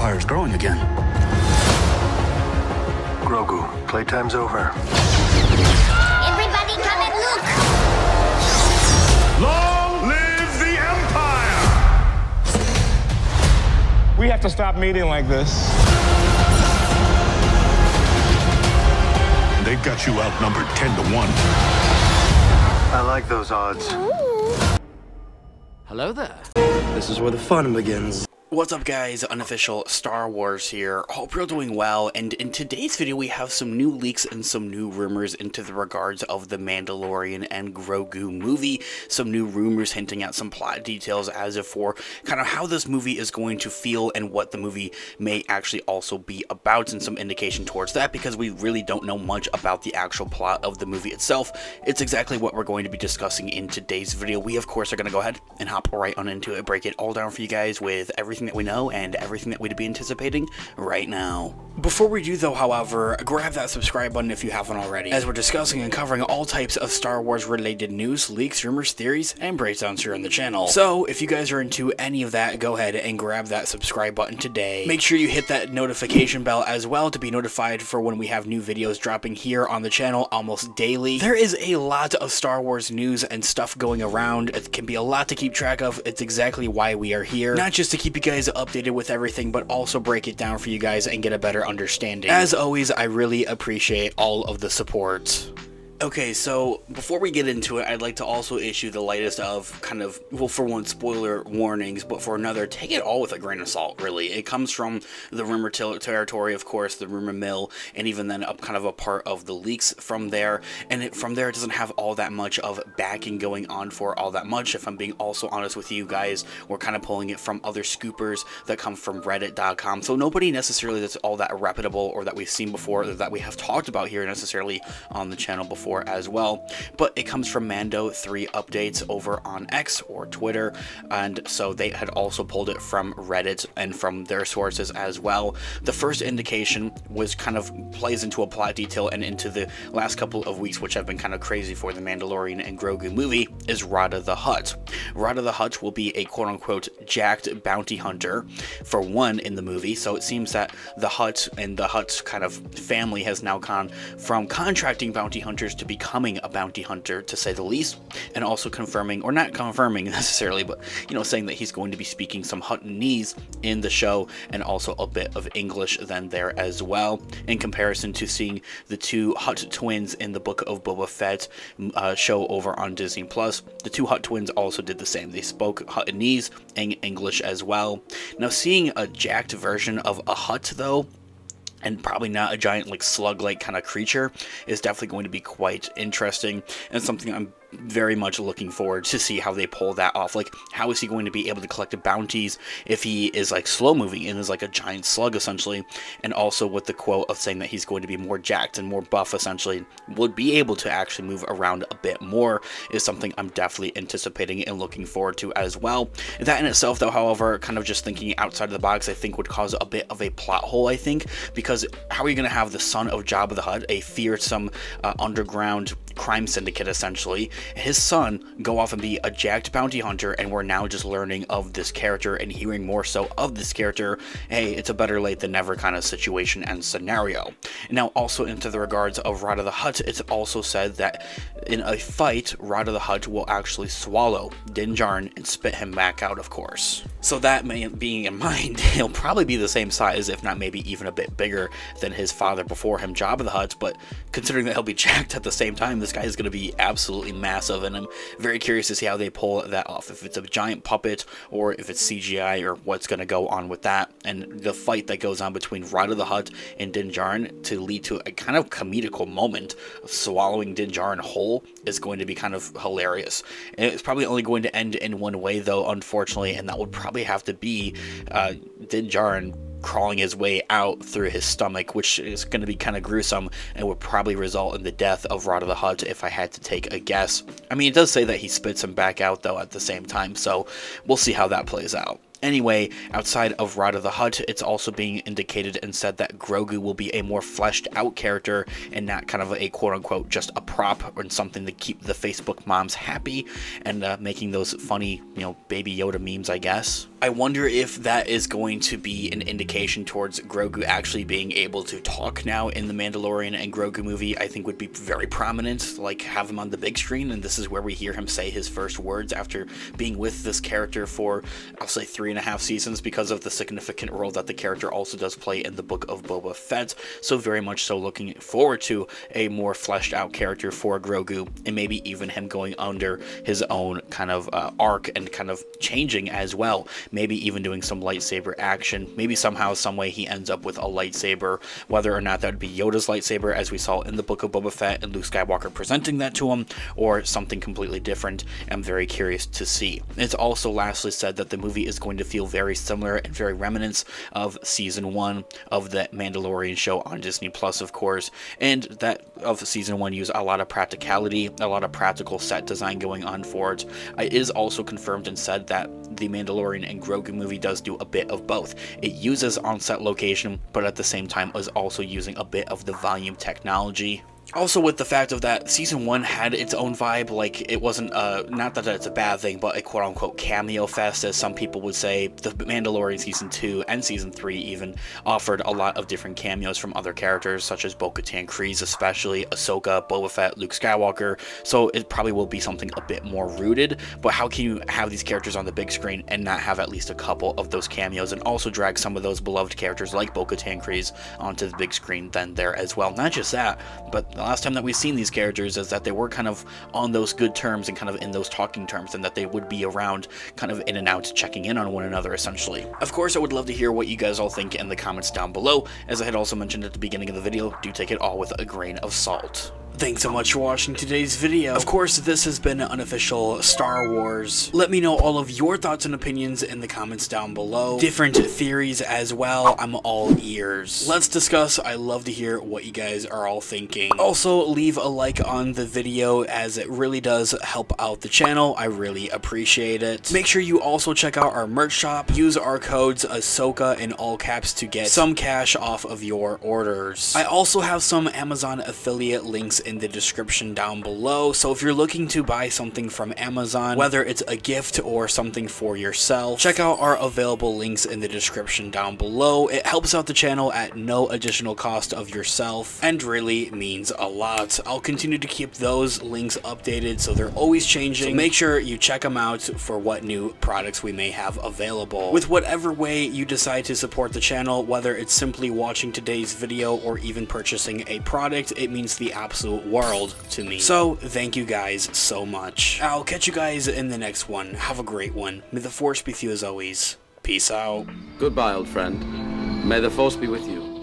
empire's growing again. Grogu, playtime's over. Everybody come and look! Long live the Empire! We have to stop meeting like this. They've got you outnumbered 10-1. I like those odds. Hello there. This is where the fun begins. What's up guys, Unofficial Star Wars here. Hope you're doing well, and in today's video we have some new leaks and some new rumors into the regards of the Mandalorian and Grogu movie. Some new rumors hinting at some plot details as if for kind of how this movie is going to feel and what the movie may actually also be about, and some indication towards that because we really don't know much about the actual plot of the movie itself. It's exactly what we're going to be discussing in today's video. We of course are going to go ahead and hop right on into it, break it all down for you guys with everything that we know and everything that we'd be anticipating right now. Before we do though, however, grab that subscribe button if you haven't already, as we're discussing and covering all types of Star Wars related news, leaks, rumors, theories, and breakdowns here on the channel. So if you guys are into any of that, go ahead and grab that subscribe button today. Make sure you hit that notification bell as well to be notified for when we have new videos dropping here on the channel almost daily. There is a lot of Star Wars news and stuff going around. It can be a lot to keep track of. It's exactly why we are here. Not just to keep you guys updated with everything, but also break it down for you guys and get a better understanding. As always, I really appreciate all of the support. Okay, so before we get into it, I'd like to also issue the lightest of kind of, well, for one, spoiler warnings, but for another, take it all with a grain of salt, really. It comes from the rumor territory, of course, the rumor mill, and even then up kind of a part of the leaks from there, and from there it doesn't have all that much of backing going on for all that much. If I'm being also honest with you guys, we're kind of pulling it from other scoopers that come from reddit.com, so nobody necessarily that's all that reputable or that we've seen before or that we have talked about here necessarily on the channel before as well, but it comes from Mando 3 updates over on X or Twitter, and so they had also pulled it from Reddit and from their sources as well. The first indication was kind of plays into a plot detail and into the last couple of weeks, which have been kind of crazy for the Mandalorian and Grogu movie, is Rada the Hutt. Rada the Hutt will be a quote-unquote jacked bounty hunter for one in the movie, so it seems that the Hutt and the Hutt's kind of family has now gone from contracting bounty hunters to becoming a bounty hunter, to say the least, and also confirming, or not confirming necessarily, but you know, saying that he's going to be speaking some Huttonese in the show and also a bit of English then there as well, in comparison to seeing the two Hutt twins in the Book of Boba Fett show over on Disney Plus. The two Hutt twins also did the same. They spoke Huttonese and English as well. Now, seeing a jacked version of a Hutt though, and probably not a giant like slug-like kind of creature, is definitely going to be quite interesting and something I'm very much looking forward to see how they pull that off. Like, how is he going to be able to collect bounties if he is like slow moving and is like a giant slug essentially? And also with the quote of saying that he's going to be more jacked and more buff essentially, would be able to actually move around a bit more, is something I'm definitely anticipating and looking forward to as well. That in itself though, however, kind of just thinking outside of the box, I think would cause a bit of a plot hole, I think, because how are you going to have the son of Jabba the Hutt, a fearsome underground crime syndicate essentially, his son go off and be a jacked bounty hunter, and we're now just learning of this character and hearing more so of this character? Hey, it's a better late than never kind of situation and scenario. Now, also into the regards of Rada the Hutt, it's also said that in a fight, Rada the Hutt will actually swallow Din Djarin and spit him back out, of course. So that being in mind, he'll probably be the same size, if not maybe even a bit bigger than his father before him, Jabba the Hutt, but considering that he'll be jacked at the same time, this guy is going to be absolutely massive, and I'm very curious to see how they pull that off, if it's a giant puppet or if it's CGI or what's going to go on with that. And the fight that goes on between Rada the Hutt and Din Djarin to lead to a kind of comedical moment of swallowing Din Djarin whole is going to be kind of hilarious. And it's probably only going to end in one way though, unfortunately, and that would probably have to be Din Djarin crawling his way out through his stomach, which is going to be kind of gruesome and would probably result in the death of Rada the Hutt if I had to take a guess. I mean, it does say that he spits him back out though at the same time, so we'll see how that plays out. Anyway, outside of Rod of the Hutt, it's also being indicated and said that Grogu will be a more fleshed out character and not kind of a quote-unquote just a prop or something to keep the Facebook moms happy and making those funny, you know, Baby Yoda memes, I guess. I wonder if that is going to be an indication towards Grogu actually being able to talk now in the Mandalorian and Grogu movie. I think would be very prominent, like have him on the big screen, and this is where we hear him say his first words after being with this character for, I'll say, 3.5 seasons, because of the significant role that the character also does play in the Book of Boba Fett. So very much so looking forward to a more fleshed out character for Grogu, and maybe even him going under his own kind of arc and kind of changing as well. Maybe even doing some lightsaber action. Maybe somehow, some way he ends up with a lightsaber, whether or not that would be Yoda's lightsaber as we saw in the Book of Boba Fett and Luke Skywalker presenting that to him, or something completely different. I'm very curious to see. It's also lastly said that the movie is going to feel very similar and very reminiscent of season 1 of the Mandalorian show on Disney Plus, of course, and that of season 1 use a lot of practicality, a lot of practical set design going on for it. It is also confirmed and said that the Mandalorian and Grogu movie does do a bit of both. It uses on-set location, but at the same time is also using a bit of the volume technology. Also, with the fact of that season 1 had its own vibe, like it wasn't, not that it's a bad thing, but a quote-unquote cameo fest, as some people would say. The Mandalorian season 2 and season 3 even offered a lot of different cameos from other characters, such as Bo-Katan Kryze especially, Ahsoka, Boba Fett, Luke Skywalker, so it probably will be something a bit more rooted. But how can you have these characters on the big screen and not have at least a couple of those cameos, and also drag some of those beloved characters like Bo-Katan Kryze onto the big screen then there as well? Not just that, but the last time that we've seen these characters is that they were kind of on those good terms and kind of in those talking terms, and that they would be around kind of in and out, checking in on one another essentially. Of course, I would love to hear what you guys all think in the comments down below. As I had also mentioned at the beginning of the video, do take it all with a grain of salt. Thanks so much for watching today's video. Of course, this has been an unofficial Star Wars. Let me know all of your thoughts and opinions in the comments down below. Different theories as well. I'm all ears. Let's discuss. I love to hear what you guys are all thinking. Also, leave a like on the video, as it really does help out the channel. I really appreciate it. Make sure you also check out our merch shop. Use our codes Ahsoka in all caps to get some cash off of your orders. I also have some Amazon affiliate links in the description down below, so if you're looking to buy something from Amazon, whether it's a gift or something for yourself, check out our available links in the description down below. It helps out the channel at no additional cost of yourself and really means a lot. I'll continue to keep those links updated, so they're always changing, so make sure you check them out for what new products we may have available. With whatever way you decide to support the channel, whether it's simply watching today's video or even purchasing a product, it means the absolute world to me. So thank you guys so much. I'll catch you guys in the next one. Have a great one. May the Force be with you as always. Peace out. Goodbye, old friend. May the Force be with you.